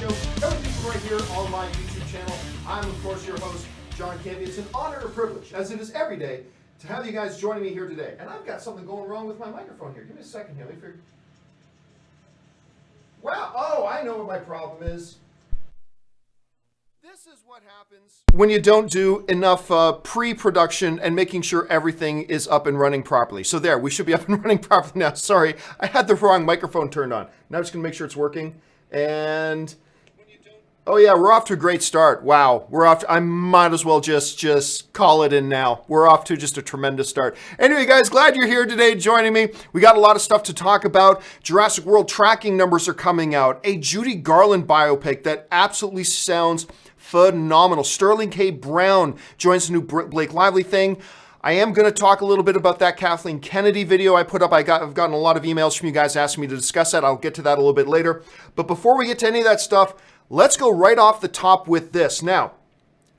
show coming to you right here on my YouTube channel. I'm, of course, your host, John Campea. It's an honor and a privilege, as it is every day, to have you guys joining me here today. And I've got something going wrong with my microphone here. Give me a second here. Let me figure. Wow. Oh, I know what my problem is. This is what happens when you don't do enough pre-production and making sure everything is up and running properly. So there, we should be up and running properly now. Sorry, I had the wrong microphone turned on. Now I'm just gonna make sure it's working. And oh yeah, we're off to a great start. Wow, we're off to, I might as well just call it in now. We're off to just a tremendous start. Anyway, guys, glad you're here today joining me. We got a lot of stuff to talk about. Jurassic World tracking numbers are coming out. A Judy Garland biopic that absolutely sounds phenomenal. Sterling K. Brown joins the new Blake Lively thing. I am going to talk a little bit about that Kathleen Kennedy video I put up. I've gotten a lot of emails from you guys asking me to discuss that. I'll get to that a little bit later. But before we get to any of that stuff, let's go right off the top with this. Now,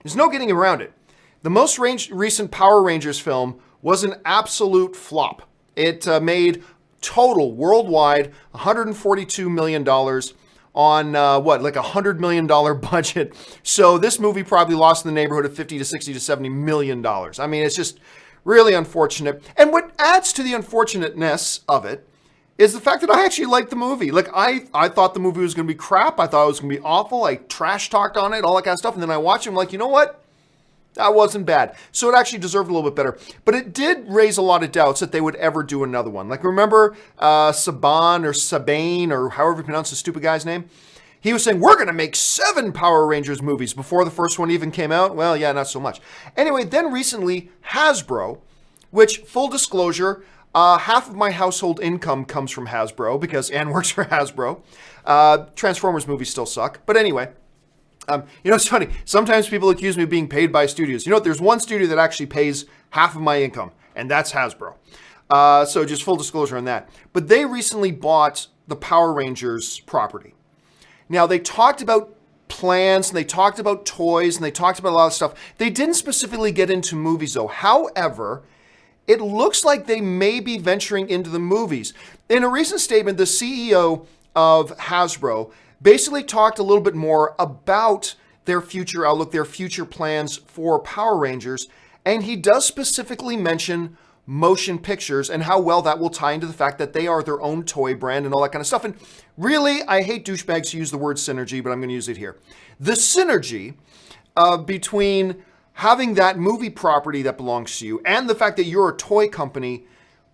there's no getting around it. The most recent Power Rangers film was an absolute flop. It made total worldwide $142 million on like $100 million budget. So this movie probably lost in the neighborhood of 50 to 60 to 70 million dollars. I mean, it's just really unfortunate. And what adds to the unfortunateness of it is the fact that I actually liked the movie. Like I thought the movie was going to be crap. I thought it was going to be awful. I trash talked on it, all that kind of stuff. And then I watched it, I'm like, you know what? That wasn't bad. So it actually deserved a little bit better. But it did raise a lot of doubts that they would ever do another one. Like, remember Sabane, or however you pronounce the stupid guy's name? He was saying, we're going to make 7 Power Rangers movies before the first one even came out. Well, yeah, not so much. Anyway, then recently, Hasbro, which, full disclosure, half of my household income comes from Hasbro because Ann works for Hasbro. Transformers movies still suck. But anyway. It's funny. Sometimes people accuse me of being paid by studios. You know what? There's one studio that actually pays half of my income, and that's Hasbro. So just full disclosure on that. But they recently bought the Power Rangers property. Now, they talked about plans, and they talked about toys, and they talked about a lot of stuff. They didn't specifically get into movies, though. However, it looks like they may be venturing into the movies. In a recent statement, the CEO of Hasbro basically talked a little bit more about their future outlook, their future plans for Power Rangers, and he does specifically mention motion pictures and how well that will tie into the fact that they are their own toy brand and all that kind of stuff. And really, I hate douchebags to use the word synergy, but I'm going to use it here. The synergy between having that movie property that belongs to you and the fact that you're a toy company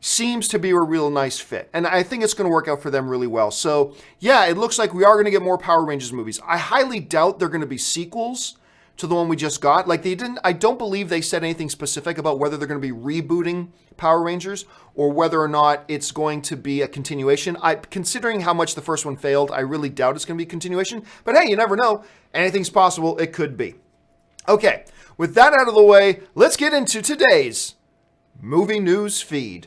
seems to be a real nice fit. And I think it's going to work out for them really well. So yeah, it looks like we are going to get more Power Rangers movies. I highly doubt they're going to be sequels to the one we just got. Like I don't believe they said anything specific about whether they're going to be rebooting Power Rangers or whether or not it's going to be a continuation. Considering how much the first one failed, I really doubt it's going to be a continuation. But hey, you never know. Anything's possible. It could be. Okay, with that out of the way, let's get into today's movie news feed.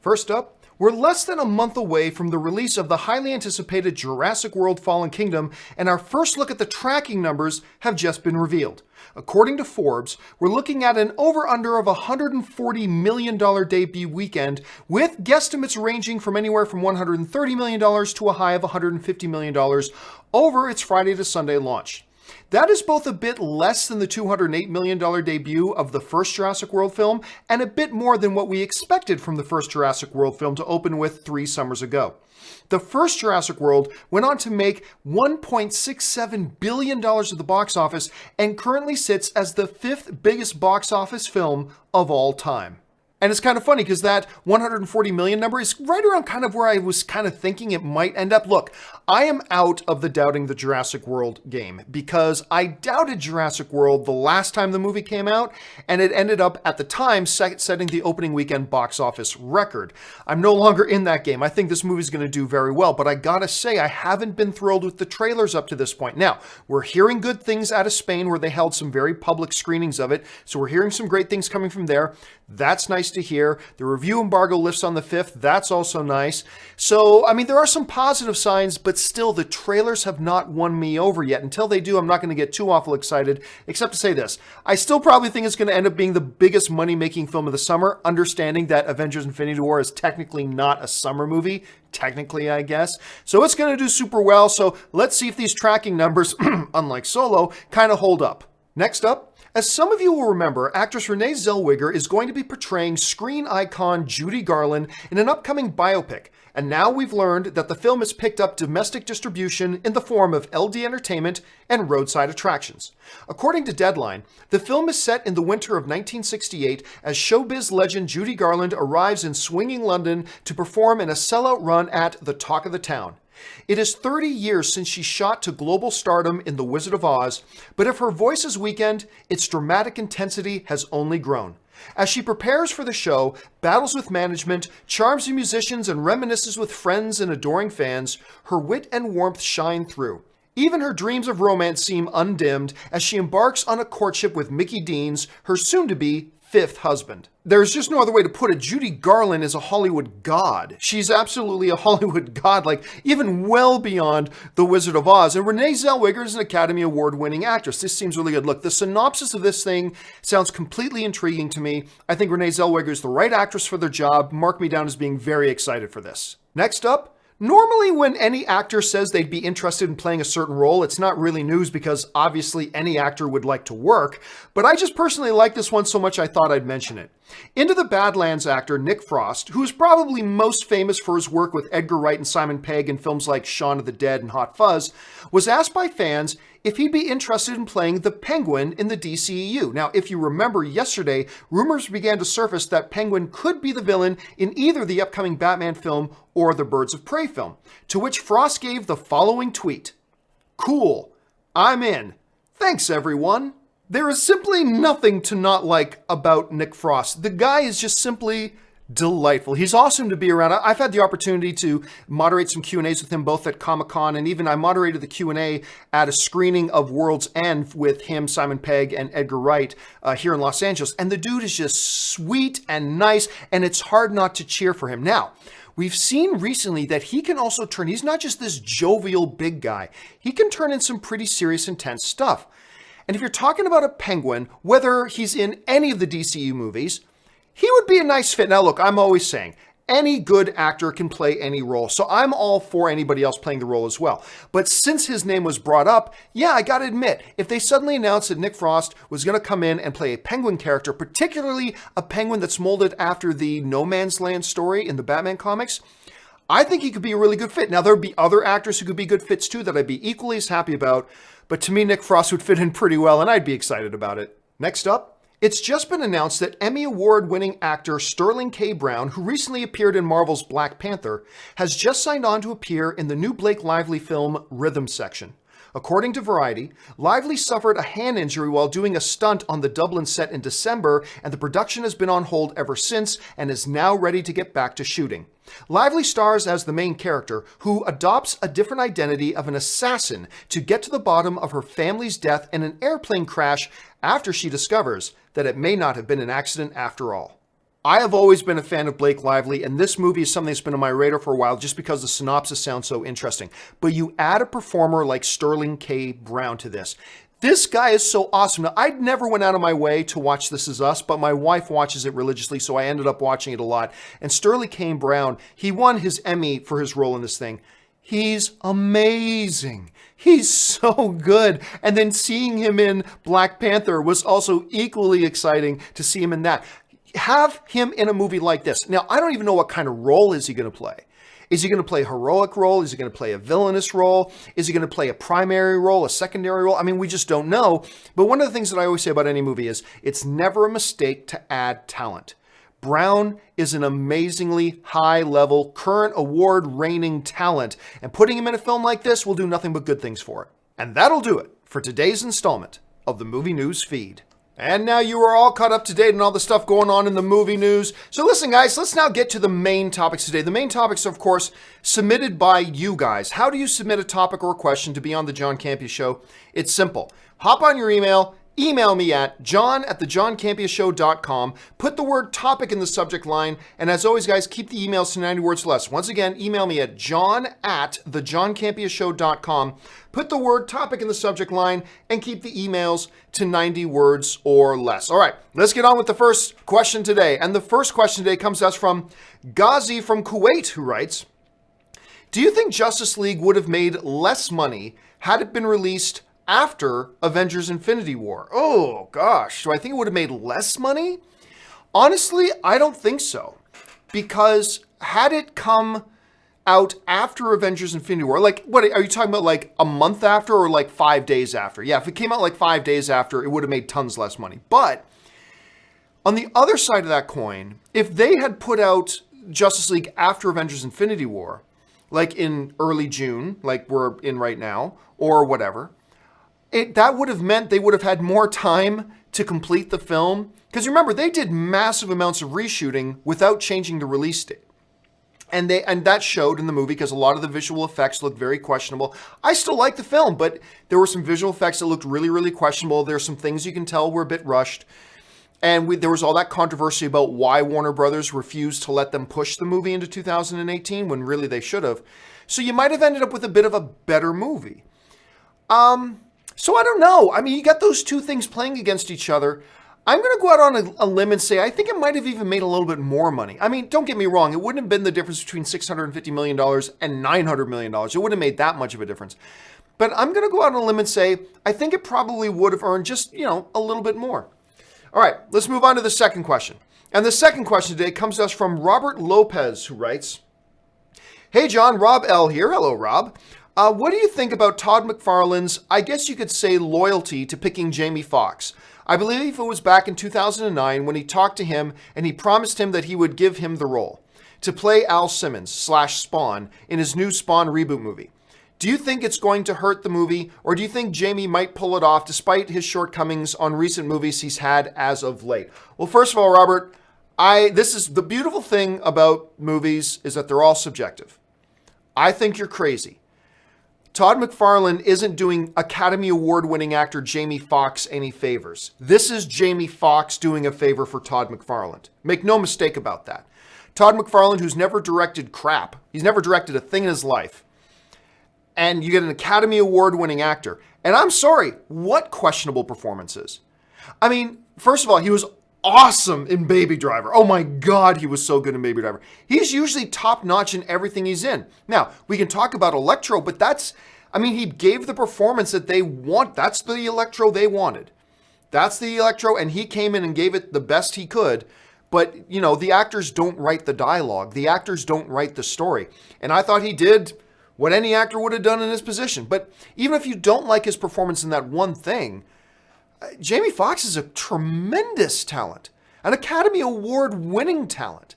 First up, we're less than a month away from the release of the highly anticipated Jurassic World Fallen Kingdom, and our first look at the tracking numbers have just been revealed. According to Forbes, we're looking at an over-under of $140 million debut weekend, with guesstimates ranging from anywhere from $130 million to a high of $150 million over its Friday to Sunday launch. That is both a bit less than the $208 million debut of the first Jurassic World film and a bit more than what we expected from the first Jurassic World film to open with 3 summers ago. The first Jurassic World went on to make $1.67 billion at the box office and currently sits as the 5th biggest box office film of all time. And it's kind of funny because that 140 million number is right around kind of where I was kind of thinking it might end up. Look, I am out of the doubting the Jurassic World game because I doubted Jurassic World the last time the movie came out, and it ended up at the time setting the opening weekend box office record. I'm no longer in that game. I think this movie's going to do very well, but I gotta say, I haven't been thrilled with the trailers up to this point. Now, we're hearing good things out of Spain where they held some very public screenings of it, so we're hearing some great things coming from there. That's nice to hear. The review embargo lifts on the 5th. That's also nice. So, I mean, there are some positive signs, but still, the trailers have not won me over yet. Until they do, I'm not going to get too awful excited, except to say this. I still probably think it's going to end up being the biggest money-making film of the summer, understanding that Avengers Infinity War is technically not a summer movie. Technically, I guess. So it's going to do super well. So let's see if these tracking numbers, unlike Solo, kind of hold up. Next up, as some of you will remember, actress Renee Zellweger is going to be portraying screen icon Judy Garland in an upcoming biopic. And now we've learned that the film has picked up domestic distribution in the form of LD Entertainment and roadside attractions. According to Deadline, the film is set in the winter of 1968 as showbiz legend Judy Garland arrives in swinging London to perform in a sellout run at The Talk of the Town. It is 30 years since she shot to global stardom in The Wizard of Oz, but if her voice is weakened, its dramatic intensity has only grown. As she prepares for the show, battles with management, charms the musicians, and reminisces with friends and adoring fans, her wit and warmth shine through. Even her dreams of romance seem undimmed as she embarks on a courtship with Mickey Deans, her soon-to-be 5th husband. There's just no other way to put it. Judy Garland is a Hollywood god. She's absolutely a Hollywood god, like even well beyond The Wizard of Oz. And Renee Zellweger is an Academy Award-winning actress. This seems really good. Look, the synopsis of this thing sounds completely intriguing to me. I think Renee Zellweger is the right actress for the job. Mark me down as being very excited for this. Next up, normally when any actor says they'd be interested in playing a certain role, it's not really news because obviously any actor would like to work, but I just personally like this one so much I thought I'd mention it. Into the Badlands actor Nick Frost, who is probably most famous for his work with Edgar Wright and Simon Pegg in films like Shaun of the Dead and Hot Fuzz, was asked by fans if he'd be interested in playing the Penguin in the DCEU. Now, if you remember yesterday, rumors began to surface that Penguin could be the villain in either the upcoming Batman film or the Birds of Prey film, to which Frost gave the following tweet: "Cool, I'm in. Thanks, everyone." There is simply nothing to not like about Nick Frost. The guy is just simply delightful. He's awesome to be around. I've had the opportunity to moderate some Q&As with him both at Comic-Con, and even I moderated the Q&A at a screening of World's End with him, Simon Pegg, and Edgar Wright here in Los Angeles. And the dude is just sweet and nice, and it's hard not to cheer for him. Now, we've seen recently that he can also turn, he's not just this jovial big guy. He can turn in some pretty serious, intense stuff. And if you're talking about a Penguin, whether he's in any of the DCU movies, he would be a nice fit. Now, look, I'm always saying, any good actor can play any role, so I'm all for anybody else playing the role as well. But since his name was brought up, yeah, I gotta admit, if they suddenly announced that Nick Frost was gonna come in and play a Penguin character, particularly a Penguin that's molded after the No Man's Land story in the Batman comics, I think he could be a really good fit. Now, there'd be other actors who could be good fits too that I'd be equally as happy about, but to me, Nick Frost would fit in pretty well, and I'd be excited about it. Next up, it's just been announced that Emmy Award-winning actor Sterling K. Brown, who recently appeared in Marvel's Black Panther, has just signed on to appear in the new Blake Lively film Rhythm Section. According to Variety, Lively suffered a hand injury while doing a stunt on the Dublin set in December, and the production has been on hold ever since and is now ready to get back to shooting. Lively stars as the main character, who adopts a different identity of an assassin to get to the bottom of her family's death in an airplane crash after she discovers that it may not have been an accident after all. I have always been a fan of Blake Lively, and this movie is something that's been on my radar for a while just because the synopsis sounds so interesting. But you add a performer like Sterling K. Brown to this. This guy is so awesome. Now, I never went out of my way to watch This Is Us, but my wife watches it religiously, so I ended up watching it a lot. And Sterling K. Brown, he won his Emmy for his role in this thing. He's amazing. He's so good. And then seeing him in Black Panther was also equally exciting to see him in that. Have him in a movie like this. Now, I don't even know what kind of role is he going to play. Is he going to play a heroic role? Is he going to play a villainous role? Is he going to play a primary role, a secondary role? I mean, we just don't know. But one of the things that I always say about any movie is it's never a mistake to add talent. Brown is an amazingly high-level, current award-reigning talent, and putting him in a film like this will do nothing but good things for it. And that'll do it for today's installment of the Movie News Feed. And now you are all caught up to date on all the stuff going on in the movie news. So listen, guys, let's now get to the main topics today. The main topics are, of course, submitted by you guys. How do you submit a topic or a question to be on the John Campea Show? It's simple. Hop on your email, email me at john@thejohncampeashow.com. Put the word topic in the subject line. And as always, guys, keep the emails to 90 words or less. Once again, email me at john@thejohncampeashow.com. Put the word topic in the subject line and keep the emails to 90 words or less. All right, let's get on with the first question today. And the first question today comes to us from Ghazi from Kuwait, who writes, do you think Justice League would have made less money had it been released after Avengers Infinity War? Oh gosh, do I think it would have made less money? Honestly, I don't think so. Because had it come out after Avengers Infinity War, like, what are you talking about, like a month after or like 5 days after? Yeah, if it came out like 5 days after, it would have made tons less money. But on the other side of that coin, if they had put out Justice League after Avengers Infinity War, like in early June, like we're in right now, or whatever, that would have meant they would have had more time to complete the film. Because remember, they did massive amounts of reshooting without changing the release date. And that showed in the movie because a lot of the visual effects looked very questionable. I still like the film, but there were some visual effects that looked really, really questionable. There are some things you can tell were a bit rushed. And there was all that controversy about why Warner Brothers refused to let them push the movie into 2018 when really they should have. So you might have ended up with a bit of a better movie. So I don't know. I mean, you got those two things playing against each other. I'm going to go out on a limb and say I think it might have even made a little bit more money. I mean, don't get me wrong. It wouldn't have been the difference between $650 million and $900 million. It wouldn't have made that much of a difference. But I'm going to go out on a limb and say I think it probably would have earned just, a little bit more. All right, let's move on to the second question. And the second question today comes to us from Robert Lopez, who writes, hey, John, Rob L. here. Hello, Rob. What do you think about Todd McFarlane's, I guess you could say, loyalty to picking Jamie Foxx? I believe it was back in 2009 when he talked to him and he promised him that he would give him the role to play Al Simmons / Spawn in his new Spawn reboot movie. Do you think it's going to hurt the movie, or do you think Jamie might pull it off despite his shortcomings on recent movies he's had as of late? Well, first of all, Robert, this is the beautiful thing about movies is that they're all subjective. I think you're crazy. Todd McFarlane isn't doing Academy Award-winning actor Jamie Foxx any favors. This is Jamie Foxx doing a favor for Todd McFarlane. Make no mistake about that. Todd McFarlane, who's never directed crap, he's never directed a thing in his life, and you get an Academy Award-winning actor. And I'm sorry, what questionable performances? I mean, first of all, he was awesome in Baby Driver. Oh my God, he was so good in Baby Driver. He's usually top-notch in everything he's in. Now, we can talk about Electro, but he gave the performance that they want. That's the Electro they wanted. That's the Electro, and he came in and gave it the best he could. But, the actors don't write the dialogue. The actors don't write the story. And I thought he did what any actor would have done in his position. But even if you don't like his performance in that one thing, Jamie Foxx is a tremendous talent, an Academy Award-winning talent.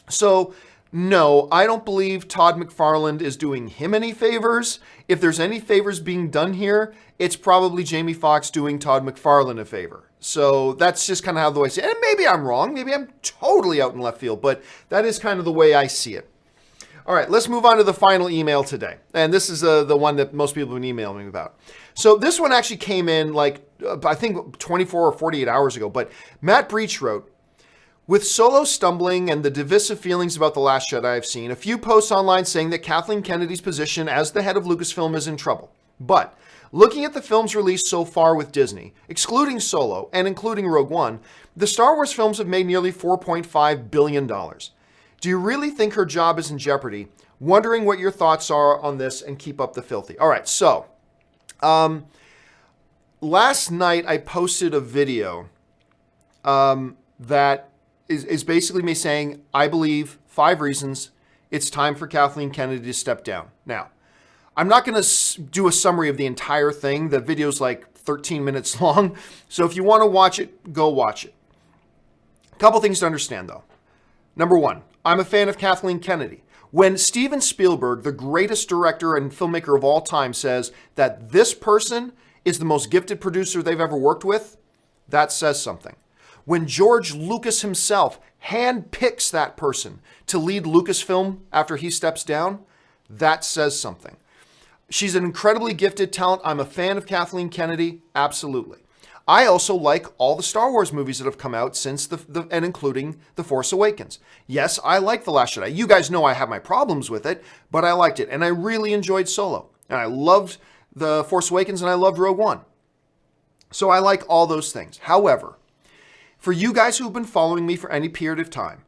So, no, I don't believe Todd McFarlane is doing him any favors. If there's any favors being done here, it's probably Jamie Foxx doing Todd McFarlane a favor. So that's just kind of how the way I see it. And maybe I'm wrong. Maybe I'm totally out in left field, but that is kind of the way I see it. All right, let's move on to the final email today. And this is the one that most people have been emailing me about. So this one actually came in I think 24 or 48 hours ago. But Matt Breach wrote, with Solo stumbling and the divisive feelings about The Last Jedi I've seen, a few posts online saying that Kathleen Kennedy's position as the head of Lucasfilm is in trouble. But looking at the films released so far with Disney, excluding Solo and including Rogue One, the Star Wars films have made nearly $4.5 billion. Do you really think her job is in jeopardy? Wondering what your thoughts are on this, and keep up the filthy. All right, so last night I posted a video that is basically me saying, I believe 5 reasons it's time for Kathleen Kennedy to step down. Now, I'm not going to do a summary of the entire thing. The video's like 13 minutes long. So if you want to watch it, go watch it. A couple things to understand, though. Number one, I'm a fan of Kathleen Kennedy. When Steven Spielberg, the greatest director and filmmaker of all time, says that this person is the most gifted producer they've ever worked with, that says something. When George Lucas himself handpicks that person to lead Lucasfilm after he steps down, that says something. She's an incredibly gifted talent. I'm a fan of Kathleen Kennedy, absolutely. I also like all the Star Wars movies that have come out since and including The Force Awakens. Yes, I like The Last Jedi. You guys know I have my problems with it, but I liked it. And I really enjoyed Solo. And I loved The Force Awakens and I loved Rogue One. So I like all those things. However, for you guys who've been following me for any period of time,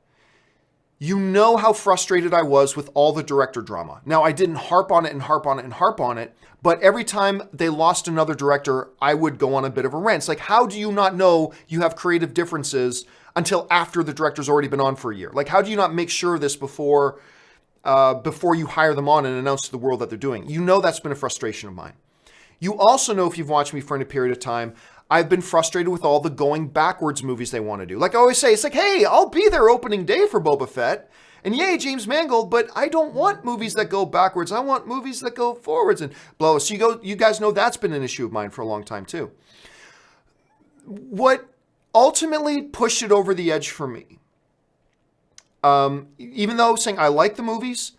you know how frustrated I was with all the director drama. Now, I didn't harp on it and harp on it and harp on it, but every time they lost another director, I would go on a bit of a rant. It's like, how do you not know you have creative differences until after the director's already been on for a year? Like, how do you not make sure of this before you hire them on and announce to the world that they're doing? You know that's been a frustration of mine. You also know, if you've watched me for any period of time, I've been frustrated with all the going backwards movies they want to do. Like I always say, it's like, hey, I'll be there opening day for Boba Fett. And yay, James Mangold, but I don't want movies that go backwards. I want movies that go forwards and blow. So you guys know that's been an issue of mine for a long time too. What ultimately pushed it over the edge for me, even though saying I like the movies,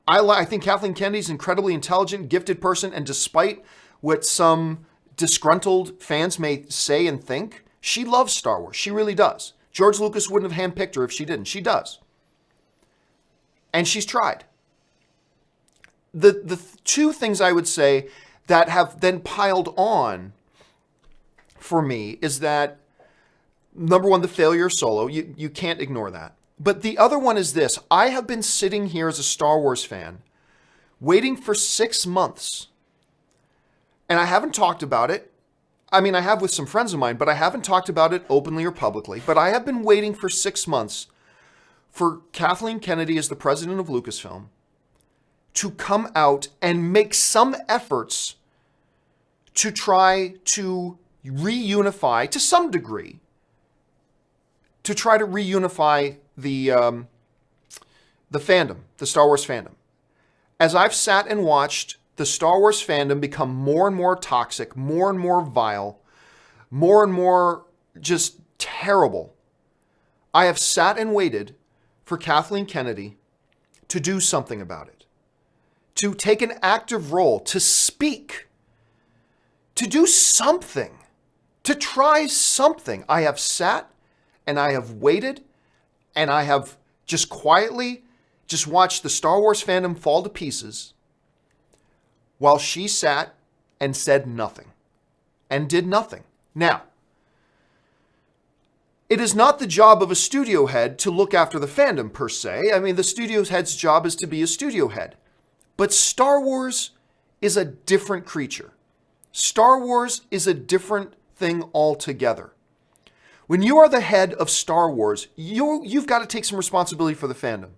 I think Kathleen Kennedy's an incredibly intelligent, gifted person, and despite what some disgruntled fans may say and think, she loves Star Wars. She really does. George Lucas wouldn't have handpicked her if she didn't. She does. And she's tried. The two things I would say that have then piled on for me is that, number one, the failure of Solo. You can't ignore that. But the other one is this. I have been sitting here as a Star Wars fan waiting for 6 months. And I haven't talked about it. I mean, I have with some friends of mine, but I haven't talked about it openly or publicly. But I have been waiting for 6 months for Kathleen Kennedy, as the president of Lucasfilm, to come out and make some efforts to try to reunify, to some degree, to try to reunify the fandom, the Star Wars fandom. As I've sat and watched the Star Wars fandom become more and more toxic, more and more vile, more and more just terrible, I have sat and waited for Kathleen Kennedy to do something about it, to take an active role, to speak, to do something, to try something. I have sat and I have waited and I have just quietly just watched the Star Wars fandom fall to pieces while she sat and said nothing and did nothing. Now, it is not the job of a studio head to look after the fandom per se. I mean, the studio head's job is to be a studio head. But Star Wars is a different creature. Star Wars is a different thing altogether. When you are the head of Star Wars, you've got to take some responsibility for the fandom.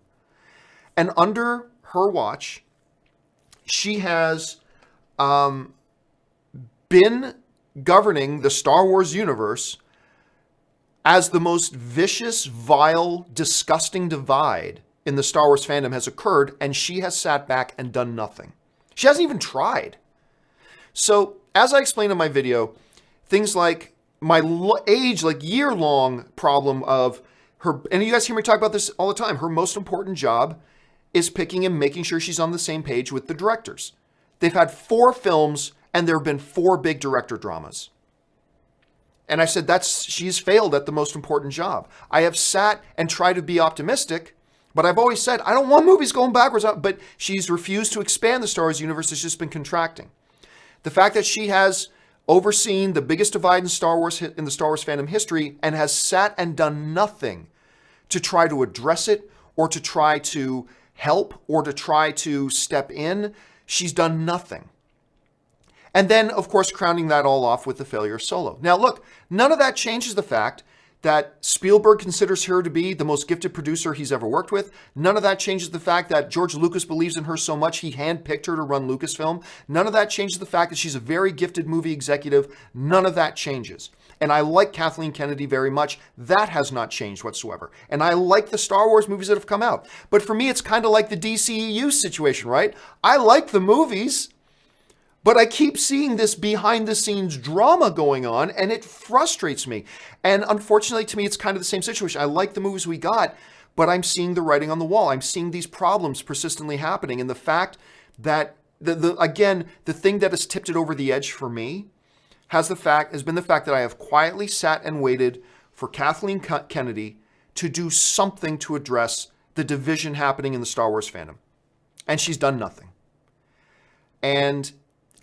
And under her watch, she has been governing the Star Wars universe as the most vicious, vile, disgusting divide in the Star Wars fandom has occurred, and she has sat back and done nothing. She hasn't even tried. So, as I explained in my video, things like my year-long problem of her, and you guys hear me talk about this all the time, her most important job is picking and making sure she's on the same page with the directors. They've had 4 films, and there have been 4 big director dramas. And I said, she's failed at the most important job. I have sat and tried to be optimistic, but I've always said, I don't want movies going backwards. But she's refused to expand the Star Wars universe. It's just been contracting. The fact that she has overseen the biggest divide in Star Wars, in the Star Wars fandom history, and has sat and done nothing to try to address it or to try to help or to try to step in, she's done nothing. And then, of course, crowning that all off with the failure of Solo. Now, look, none of that changes the fact that Spielberg considers her to be the most gifted producer he's ever worked with. None of that changes the fact that George Lucas believes in her so much he handpicked her to run Lucasfilm. None of that changes the fact that she's a very gifted movie executive. None of that changes. And I like Kathleen Kennedy very much. That has not changed whatsoever. And I like the Star Wars movies that have come out. But for me, it's kind of like the DCEU situation, right? I like the movies, but I keep seeing this behind-the-scenes drama going on, and it frustrates me. And unfortunately, to me, it's kind of the same situation. I like the movies we got, but I'm seeing the writing on the wall. I'm seeing these problems persistently happening. And the fact that, again, the thing that has tipped it over the edge for me has been the fact that I have quietly sat and waited for Kathleen Kennedy to do something to address the division happening in the Star Wars fandom. And she's done nothing. And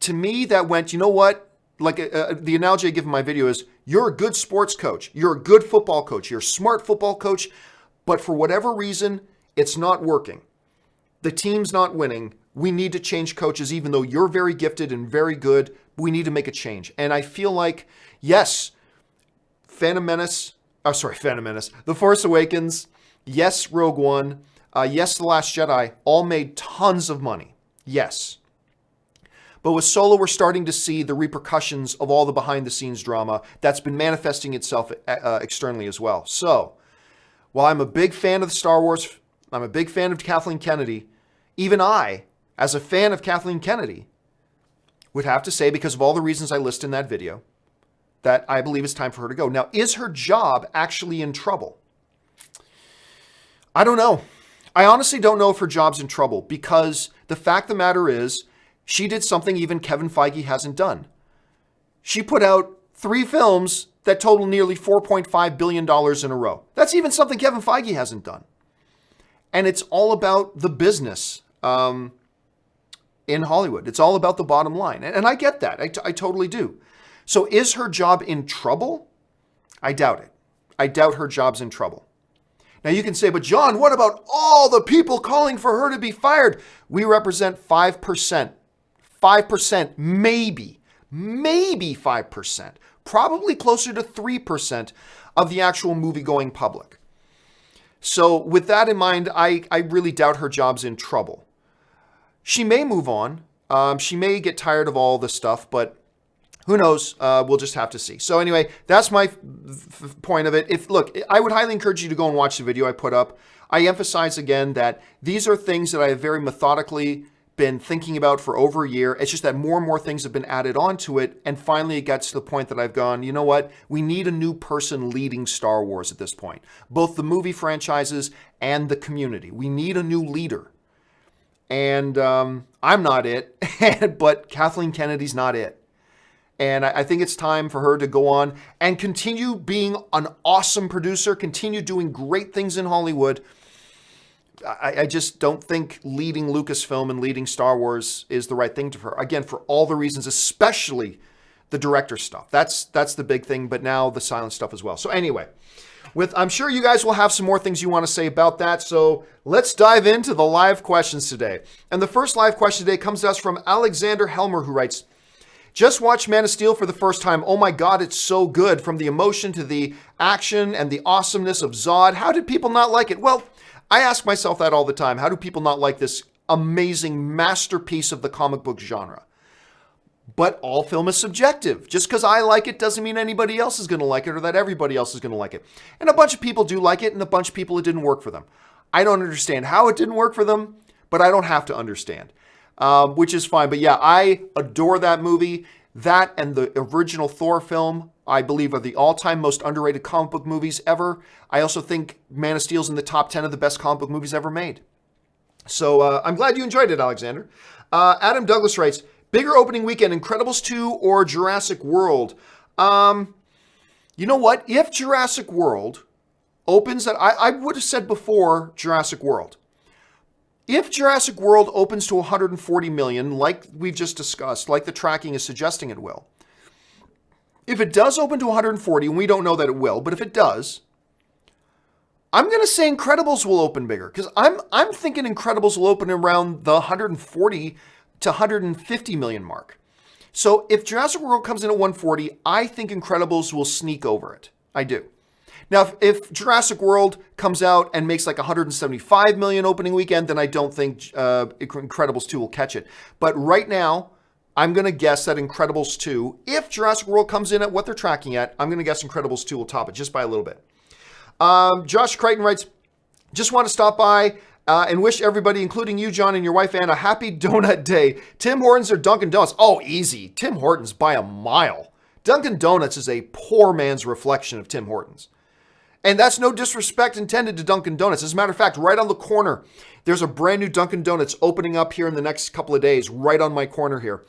to me, that went, you know what? Like the analogy I give in my video is, you're a good sports coach. You're a good football coach. You're a smart football coach. But for whatever reason, it's not working. The team's not winning. We need to change coaches, even though you're very gifted and very good. We need to make a change. And I feel like, yes, The Force Awakens, yes, Rogue One, yes, The Last Jedi, all made tons of money. Yes. But with Solo, we're starting to see the repercussions of all the behind-the-scenes drama that's been manifesting itself externally as well. So, while I'm a big fan of Star Wars, I'm a big fan of Kathleen Kennedy, even I, as a fan of Kathleen Kennedy, would have to say, because of all the reasons I list in that video, that I believe it's time for her to go. Now, is her job actually in trouble? I don't know. I honestly don't know if her job's in trouble, because the fact of the matter is, she did something even Kevin Feige hasn't done. She put out 3 films that total nearly $4.5 billion in a row. That's even something Kevin Feige hasn't done. And it's all about the business in Hollywood. It's all about the bottom line. And I get that. I totally do. So is her job in trouble? I doubt it. I doubt her job's in trouble. Now you can say, but John, what about all the people calling for her to be fired? We represent 5%. 5%, maybe 5%, probably closer to 3% of the actual movie-going public. So with that in mind, I really doubt her job's in trouble. She may move on. She may get tired of all this stuff, but who knows? We'll just have to see. So anyway, that's my point of it. Look, I would highly encourage you to go and watch the video I put up. I emphasize again that these are things that I have very methodically been thinking about for over a year. It's just that more and more things have been added onto it. And finally, it gets to the point that I've gone, you know what? We need a new person leading Star Wars at this point, both the movie franchises and the community. We need a new leader. And I'm not it, but Kathleen Kennedy's not it. And I think it's time for her to go on and continue being an awesome producer, continue doing great things in Hollywood. I just don't think leading Lucasfilm and leading Star Wars is the right thing to her. Again, for all the reasons, especially the director stuff. That's the big thing, but now the silent stuff as well. So anyway, I'm sure you guys will have some more things you want to say about that. So let's dive into the live questions today. And the first live question today comes to us from Alexander Helmer, who writes, just watched Man of Steel for the first time. Oh my God, it's so good. From the emotion to the action and the awesomeness of Zod. How did people not like it? Well, I ask myself that all the time. How do people not like this amazing masterpiece of the comic book genre? But all film is subjective. Just because I like it doesn't mean anybody else is going to like it or that everybody else is going to like it. And a bunch of people do like it, and a bunch of people it didn't work for them. I don't understand how it didn't work for them, but I don't have to understand, which is fine. But yeah, I adore that movie. That and the original Thor film, I believe, are the all-time most underrated comic book movies ever. I also think Man of Steel's in the top 10 of the best comic book movies ever made. So I'm glad you enjoyed it, Alexander. Adam Douglas writes, bigger opening weekend, Incredibles 2 or Jurassic World? You know what? If Jurassic World opens at, I would have said before Jurassic World. If Jurassic World opens to 140 million, like we've just discussed, like the tracking is suggesting it will, if it does open to 140, and we don't know that it will, but if it does, I'm going to say Incredibles will open bigger, because I'm thinking Incredibles will open around the 140 to 150 million mark. So if Jurassic World comes in at 140, I think Incredibles will sneak over it. I do. Now, if Jurassic World comes out and makes like 175 million opening weekend, then I don't think Incredibles 2 will catch it. But right now, I'm going to guess that Incredibles 2, if Jurassic World comes in at what they're tracking at, I'm going to guess Incredibles 2 will top it just by a little bit. Josh Crichton writes, just want to stop by and wish everybody, including you, John, and your wife, Anna, a happy donut day. Tim Hortons or Dunkin' Donuts? Oh, easy. Tim Hortons by a mile. Dunkin' Donuts is a poor man's reflection of Tim Hortons. And that's no disrespect intended to Dunkin' Donuts. As a matter of fact, right on the corner, there's a brand new Dunkin' Donuts opening up here in the next couple of days, right on my corner here.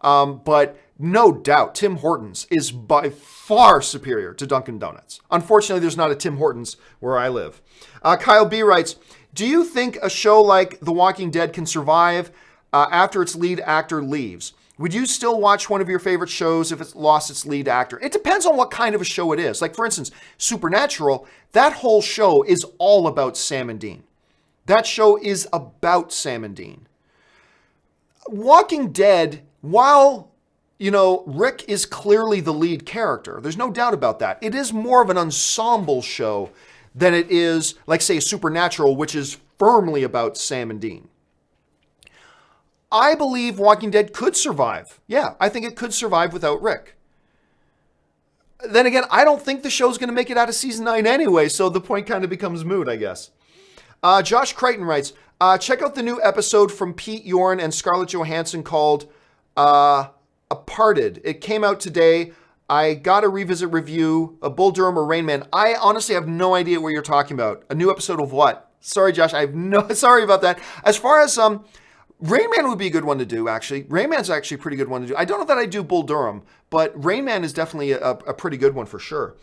But no doubt, Tim Hortons is by far superior to Dunkin' Donuts. Unfortunately, there's not a Tim Hortons where I live. Kyle B. writes, do you think a show like The Walking Dead can survive after its lead actor leaves? Would you still watch one of your favorite shows if it's lost its lead actor? It depends on what kind of a show it is. Like, for instance, Supernatural, that whole show is all about Sam and Dean. That show is about Sam and Dean. Walking Dead, while, Rick is clearly the lead character, there's no doubt about that. It is more of an ensemble show than it is, like, say, Supernatural, which is firmly about Sam and Dean. I believe Walking Dead could survive. Yeah, I think it could survive without Rick. Then again, I don't think the show's going to make it out of season 9 anyway, so the point kind of becomes moot, I guess. Josh Crichton writes, check out the new episode from Pete Yorn and Scarlett Johansson called Aparted. It came out today. I got a revisit review, a Bull Durham or Rain Man. I honestly have no idea what you're talking about. A new episode of what? Sorry, Josh, sorry about that. As far as, Rain Man would be a good one to do, actually. Rain Man's actually a pretty good one to do. I don't know that I do Bull Durham, but Rain Man is definitely a pretty good one for sure.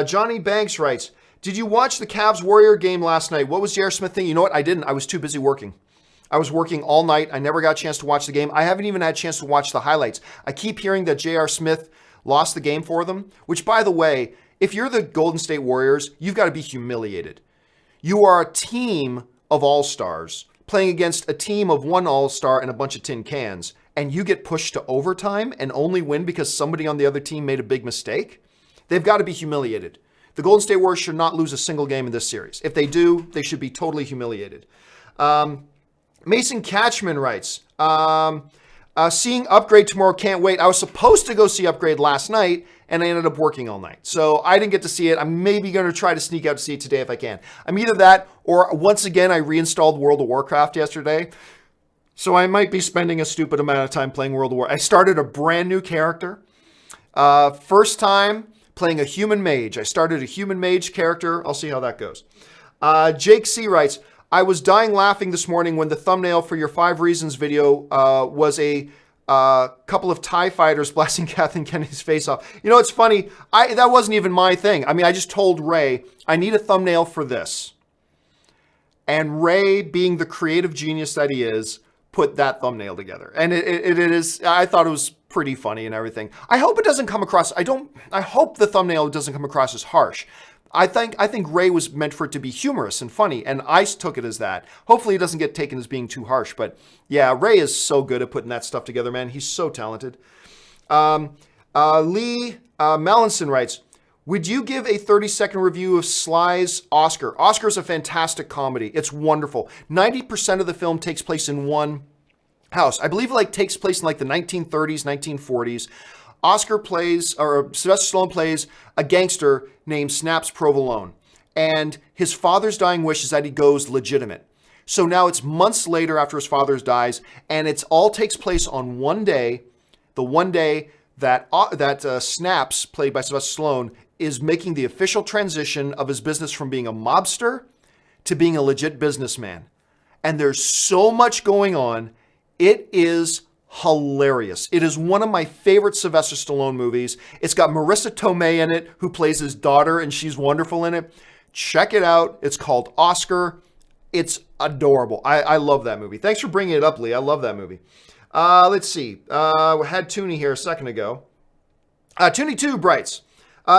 Johnny Banks writes, did you watch the Cavs-Warrior game last night? What was J.R. Smith thinking? You know what? I didn't. I was too busy working. I was working all night. I never got a chance to watch the game. I haven't even had a chance to watch the highlights. I keep hearing that J.R. Smith lost the game for them, which, by the way, if you're the Golden State Warriors, you've got to be humiliated. You are a team of all-stars playing against a team of one all-star and a bunch of tin cans, and you get pushed to overtime and only win because somebody on the other team made a big mistake? They've got to be humiliated. The Golden State Warriors should not lose a single game in this series. If they do, they should be totally humiliated. Mason Catchman writes, seeing Upgrade tomorrow, can't wait. I was supposed to go see Upgrade last night, and I ended up working all night. So I didn't get to see it. I'm maybe going to try to sneak out to see it today if I can. I'm either that, or once again, I reinstalled World of Warcraft yesterday. So I might be spending a stupid amount of time playing World of War. I started a brand new character. First time playing a human mage. I started a human mage character. I'll see how that goes. Jake C. writes, I was dying laughing this morning when the thumbnail for your 5 Reasons video was a couple of TIE fighters blasting Kathleen Kennedy's face off. You know, it's funny. That wasn't even my thing. I mean, I just told Ray, I need a thumbnail for this. And Ray, being the creative genius that he is, put that thumbnail together. And it is, I thought it was pretty funny and everything. I hope it doesn't come across, I hope the thumbnail doesn't come across as harsh. I think Ray was meant for it to be humorous and funny, and I took it as that. Hopefully it doesn't get taken as being too harsh, but yeah, Ray is so good at putting that stuff together, man. He's so talented. Lee Mallinson writes, would you give a 30-second review of Sly's Oscar? Oscar's a fantastic comedy. It's wonderful. 90% of the film takes place in one house. I believe it takes place in the 1930s, 1940s. Sylvester Stallone plays a gangster named Snaps Provolone. And his father's dying wish is that he goes legitimate. So now it's months later after his father dies, and it all takes place on one day, the one day that Snaps, played by Sylvester Stallone, is making the official transition of his business from being a mobster to being a legit businessman. And there's so much going on. It is hilarious. It is one of my favorite Sylvester Stallone movies. It's got Marissa Tomei in it, who plays his daughter, and she's wonderful in it. Check it out. It's called Oscar. It's adorable. I love that movie. Thanks for bringing it up, Lee. I love that movie. Let's see. We had Toonie here a second ago. Toonie 2 writes,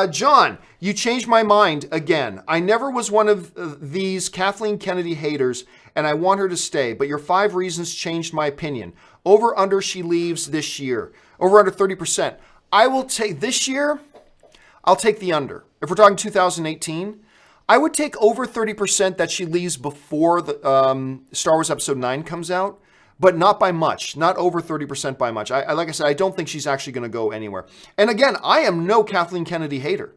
John, you changed my mind again. I never was one of these Kathleen Kennedy haters, and I want her to stay, but your 5 reasons changed my opinion. Over under she leaves this year. Over under 30%. I will take this year, I'll take the under. If we're talking 2018, I would take over 30% that she leaves before the Star Wars Episode 9 comes out, but not by much. Not over 30% by much. Like I said, I don't think she's actually going to go anywhere. And again, I am no Kathleen Kennedy hater.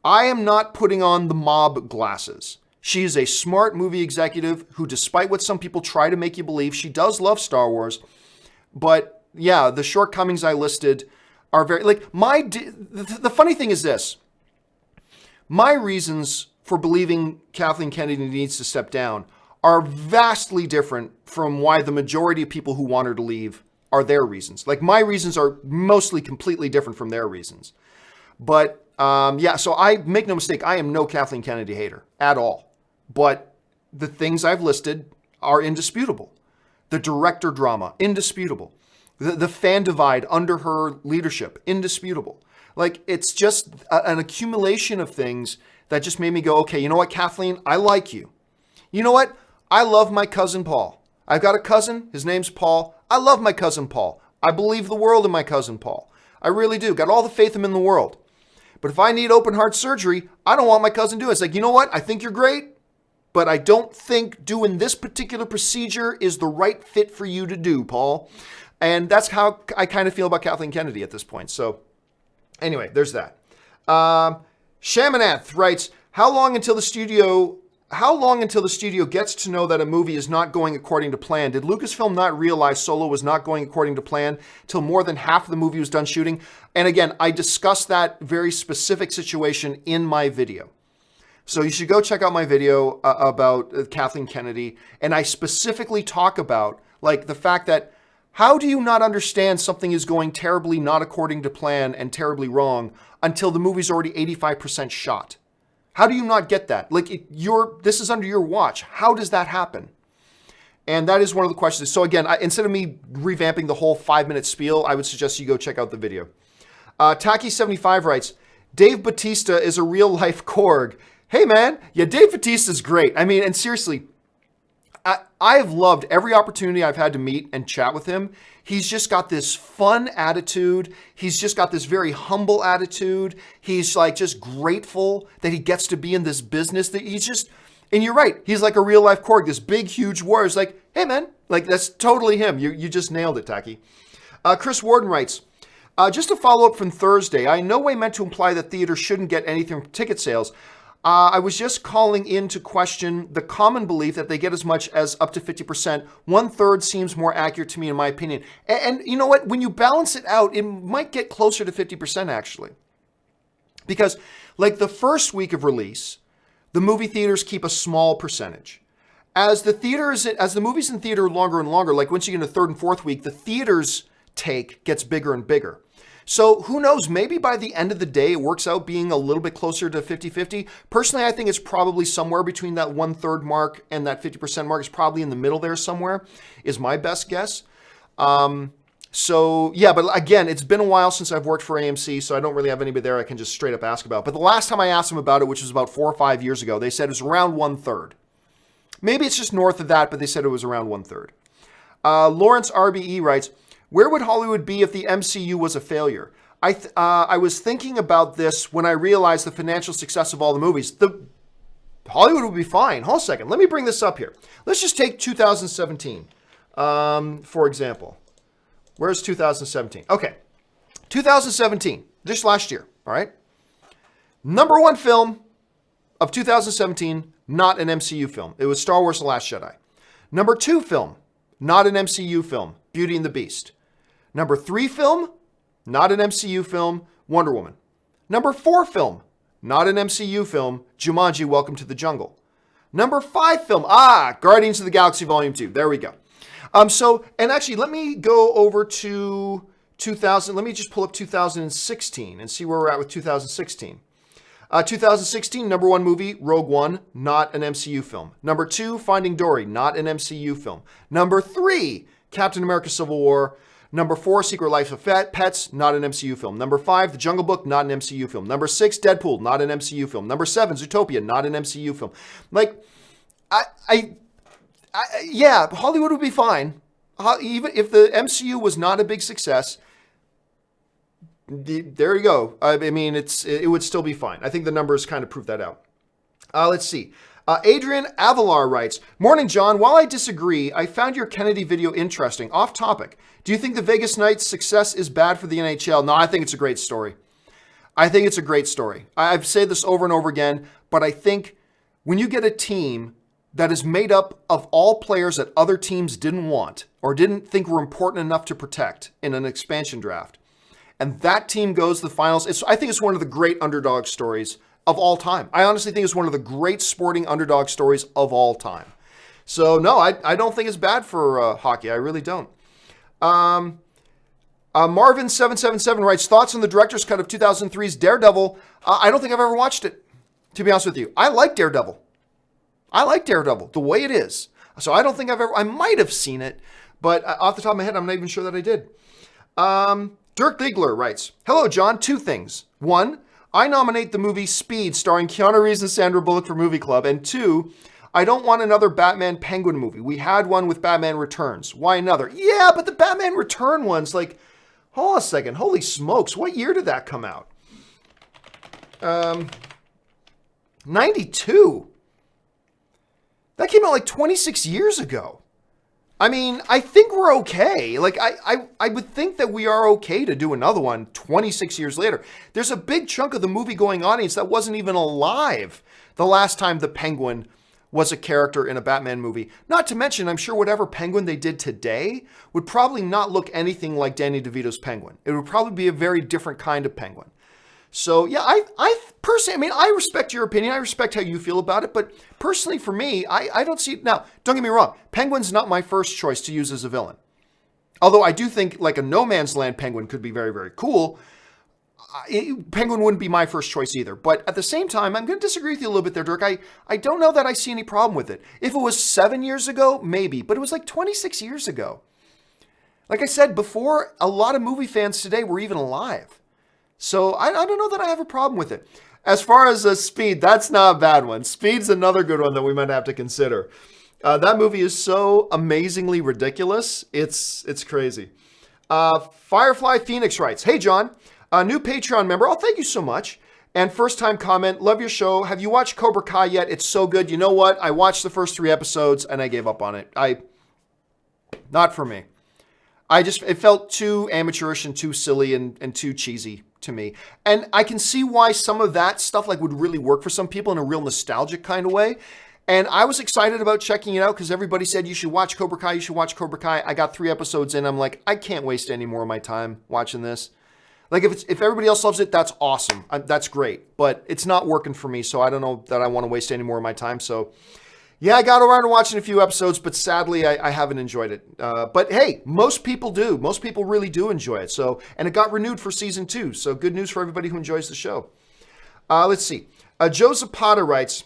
I am not putting on the mob glasses. She is a smart movie executive who, despite what some people try to make you believe, she does love Star Wars. But yeah, the shortcomings I listed are very, the funny thing is this. My reasons for believing Kathleen Kennedy needs to step down are vastly different from why the majority of people who want her to leave are their reasons. Like, my reasons are mostly completely different from their reasons. But yeah, so I make no mistake, I am no Kathleen Kennedy hater at all. But the things I've listed are indisputable. The director drama, indisputable. The fan divide under her leadership, indisputable. Like, it's just an accumulation of things that just made me go, okay, you know what, Kathleen, I like you. You know what? I love my cousin Paul. I've got a cousin, his name's Paul. I love my cousin Paul. I believe the world in my cousin Paul. I really do. Got all the faith in the world. But if I need open heart surgery, I don't want my cousin to do it. It's like, you know what? I think you're great, but I don't think doing this particular procedure is the right fit for you to do, Paul. And that's how I kind of feel about Kathleen Kennedy at this point. So anyway, there's that. Shamaneth writes, how long until the studio gets to know that a movie is not going according to plan? Did Lucasfilm not realize Solo was not going according to plan till more than half of the movie was done shooting? And again, I discussed that very specific situation in my video. So you should go check out my video about Kathleen Kennedy. And I specifically talk about like the fact that how do you not understand something is going terribly not according to plan and terribly wrong until the movie's already 85% shot? How do you not get that? Like, this is under your watch. How does that happen? And that is one of the questions. So again, instead of me revamping the whole 5-minute spiel, I would suggest you go check out the video. Taki75 writes, Dave Bautista is a real-life Korg. Hey, man. Yeah, Dave Bautista's great. I mean, and seriously, I have loved every opportunity I've had to meet and chat with him. He's just got this fun attitude. He's just got this very humble attitude. He's like just grateful that he gets to be in this business. That he's just, and you're right. He's like a real life Korg, this big, huge warrior. It's like, hey man, like that's totally him. You just nailed it, Taki. Chris Warden writes, just a follow up from Thursday. I in no way meant to imply that theaters shouldn't get anything from ticket sales. I was just calling in to question the common belief that they get as much as up to 50%. 1/3 seems more accurate to me, in my opinion. And you know what? When you balance it out, it might get closer to 50%, actually. Because, like the first week of release, the movie theaters keep a small percentage. As the movies in theater longer and longer, like once you get into third and fourth week, the theater's take gets bigger and bigger. So who knows, maybe by the end of the day, it works out being a little bit closer to 50-50. Personally, I think it's probably somewhere between that 1/3 mark and that 50% mark. It's probably in the middle there somewhere, is my best guess. So yeah, but again, it's been a while since I've worked for AMC, so I don't really have anybody there I can just straight up ask about. But the last time I asked them about it, which was about 4 or 5 years ago, they said it was around 1/3. Maybe it's just north of that, but they said it was around 1/3. Lawrence RBE writes, where would Hollywood be if the MCU was a failure? I was thinking about this when I realized the financial success of all the movies. Hollywood would be fine. Hold a second. Let me bring this up here. Let's just take 2017, for example. Where's 2017? Okay. 2017, just last year, all right? Number one film of 2017, not an MCU film. It was Star Wars The Last Jedi. Number 2 film, not an MCU film, Beauty and the Beast. Number 3 film, not an MCU film, Wonder Woman. Number 4 film, not an MCU film, Jumanji, Welcome to the Jungle. Number 5 film, Guardians of the Galaxy Volume 2. There we go. And actually, let me go over to 2000. Let me just pull up 2016 and see where we're at with 2016. 2016, number 1 movie, Rogue One, not an MCU film. Number 2, Finding Dory, not an MCU film. Number 3, Captain America Civil War. Number 4, Secret Life of Pets, not an MCU film. Number 5, The Jungle Book, not an MCU film. Number 6, Deadpool, not an MCU film. Number 7, Zootopia, not an MCU film. Like, yeah, Hollywood would be fine. Even if the MCU was not a big success, there you go. I mean, it would still be fine. I think the numbers kind of prove that out. Let's see. Adrian Avalar writes, morning, John. While I disagree, I found your Kennedy video interesting. Off topic. Do you think the Vegas Knights' success is bad for the NHL? No, I think it's a great story. I've said this over and over again, but I think when you get a team that is made up of all players that other teams didn't want or didn't think were important enough to protect in an expansion draft, and that team goes to the finals, I think it's one of the great underdog stories of all time. I honestly think it's one of the great sporting underdog stories of all time. So no, I don't think it's bad for hockey. I really don't. Marvin777 writes, thoughts on the director's cut of 2003's Daredevil. I don't think I've ever watched it, to be honest with you. I like Daredevil. The way it is. So I don't think I might have seen it, but off the top of my head, I'm not even sure that I did. Dirk Diegler writes, hello, John. 2 things. 1, I nominate the movie Speed starring Keanu Reeves and Sandra Bullock for Movie Club. And 2, I don't want another Batman Penguin movie. We had one with Batman Returns. Why another? Yeah, but the Batman Return one's like, hold on a second. Holy smokes. What year did that come out? 92. That came out like 26 years ago. I mean, I think we're okay. Like, I would think that we are okay to do another one 26 years later. There's a big chunk of the movie-going audience that wasn't even alive the last time the Penguin was a character in a Batman movie. Not to mention, I'm sure whatever Penguin they did today would probably not look anything like Danny DeVito's Penguin. It would probably be a very different kind of Penguin. So yeah, I personally, I mean, I respect your opinion. I respect how you feel about it. But personally for me, I don't see it. Now, don't get me wrong. Penguin's not my first choice to use as a villain. Although I do think like a No Man's Land Penguin could be very, very cool. Penguin wouldn't be my first choice either. But at the same time, I'm going to disagree with you a little bit there, Dirk. I don't know that I see any problem with it. If it was 7 years ago, maybe. But it was like 26 years ago. Like I said before, a lot of movie fans today were even alive. So I don't know that I have a problem with it. As far as Speed, that's not a bad one. Speed's another good one that we might have to consider. That movie is so amazingly ridiculous. It's crazy. Firefly Phoenix writes, hey, John, a new Patreon member. Oh, thank you so much. And first time comment, love your show. Have you watched Cobra Kai yet? It's so good. You know what? I watched the first 3 episodes and I gave up on it. Not for me. It felt too amateurish and too silly and too cheesy to me. And I can see why some of that stuff like would really work for some people in a real nostalgic kind of way. And I was excited about checking it out because everybody said you should watch Cobra Kai, you should watch Cobra Kai. I got 3 episodes in. I'm like, I can't waste any more of my time watching this. Like if everybody else loves it, that's awesome. That's great. But it's not working for me, so I don't know that I want to waste any more of my time. So yeah, I got around to watching a few episodes, but sadly, I haven't enjoyed it. But hey, most people do. Most people really do enjoy it. So, and it got renewed for season 2. So good news for everybody who enjoys the show. Let's see. Joe Zapata writes,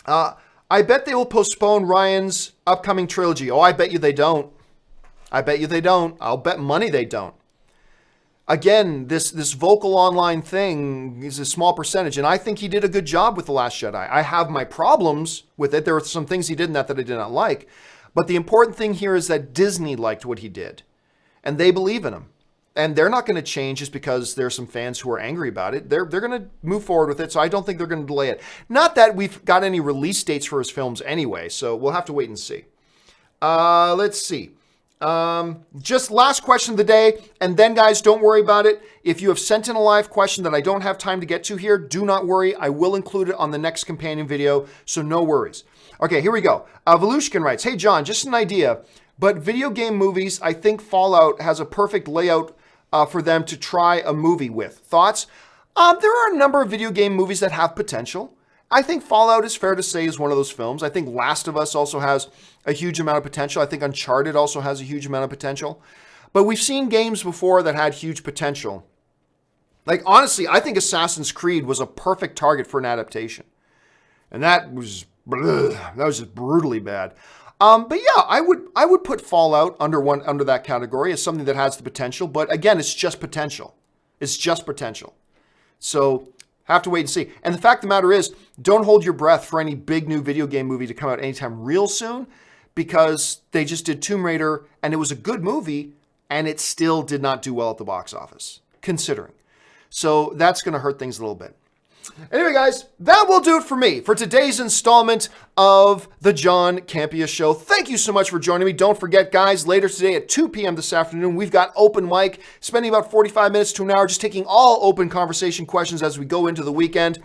I bet they will postpone Ryan's upcoming trilogy. Oh, I bet you they don't. I bet you they don't. I'll bet money they don't. Again, this vocal online thing is a small percentage, and I think he did a good job with The Last Jedi. I have my problems with it. There were some things he did in that I did not like. But the important thing here is that Disney liked what he did, and they believe in him. And they're not going to change just because there are some fans who are angry about it. They're going to move forward with it, so I don't think they're going to delay it. Not that we've got any release dates for his films anyway, so we'll have to wait and see. Let's see. Just last question of the day, and then guys, don't worry about it. If you have sent in a live question that I don't have time to get to here, do not worry. I will include it on the next companion video, so no worries. Okay, here we go. Volushkin writes, hey John, just an idea, but video game movies, I think Fallout has a perfect layout for them to try a movie with. Thoughts? There are a number of video game movies that have potential. I think Fallout is fair to say is one of those films. I think Last of Us also has a huge amount of potential. I think Uncharted also has a huge amount of potential. But we've seen games before that had huge potential. Like, honestly, I think Assassin's Creed was a perfect target for an adaptation. And that was just brutally bad. But yeah, I would put Fallout under that category as something that has the potential. But again, it's just potential. It's just potential. So have to wait and see. And the fact of the matter is, don't hold your breath for any big new video game movie to come out anytime real soon, because they just did Tomb Raider and it was a good movie and it still did not do well at the box office, considering. So that's going to hurt things a little bit. Anyway, guys, that will do it for me for today's installment of the John Campea Show. Thank you so much for joining me. Don't forget, guys, later today at 2 p.m. this afternoon, we've got open mic, spending about 45 minutes to an hour, just taking all open conversation questions as we go into the weekend.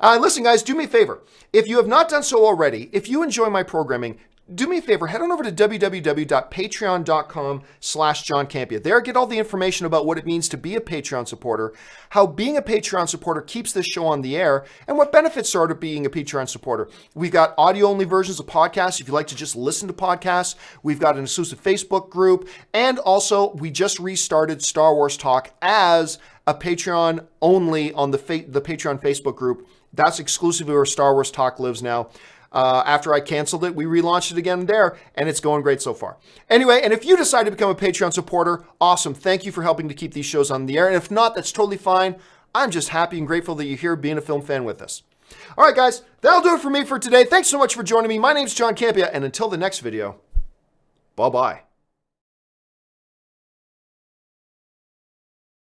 Listen, guys, do me a favor. If you have not done so already, if you enjoy my programming, do me a favor, head on over to www.patreon.com/John Campea. There, get all the information about what it means to be a Patreon supporter, how being a Patreon supporter keeps this show on the air, and what benefits are to being a Patreon supporter. We've got audio-only versions of podcasts if you like to just listen to podcasts. We've got an exclusive Facebook group, and also we just restarted Star Wars Talk as a Patreon only on the Patreon Facebook group. That's exclusively where Star Wars Talk lives now. After I canceled it, we relaunched it again there, and it's going great so far. Anyway, and if you decide to become a Patreon supporter, awesome. Thank you for helping to keep these shows on the air. And if not, that's totally fine. I'm just happy and grateful that you're here being a film fan with us. All right, guys, that'll do it for me for today. Thanks so much for joining me. My name's John Campea, and until the next video, bye-bye.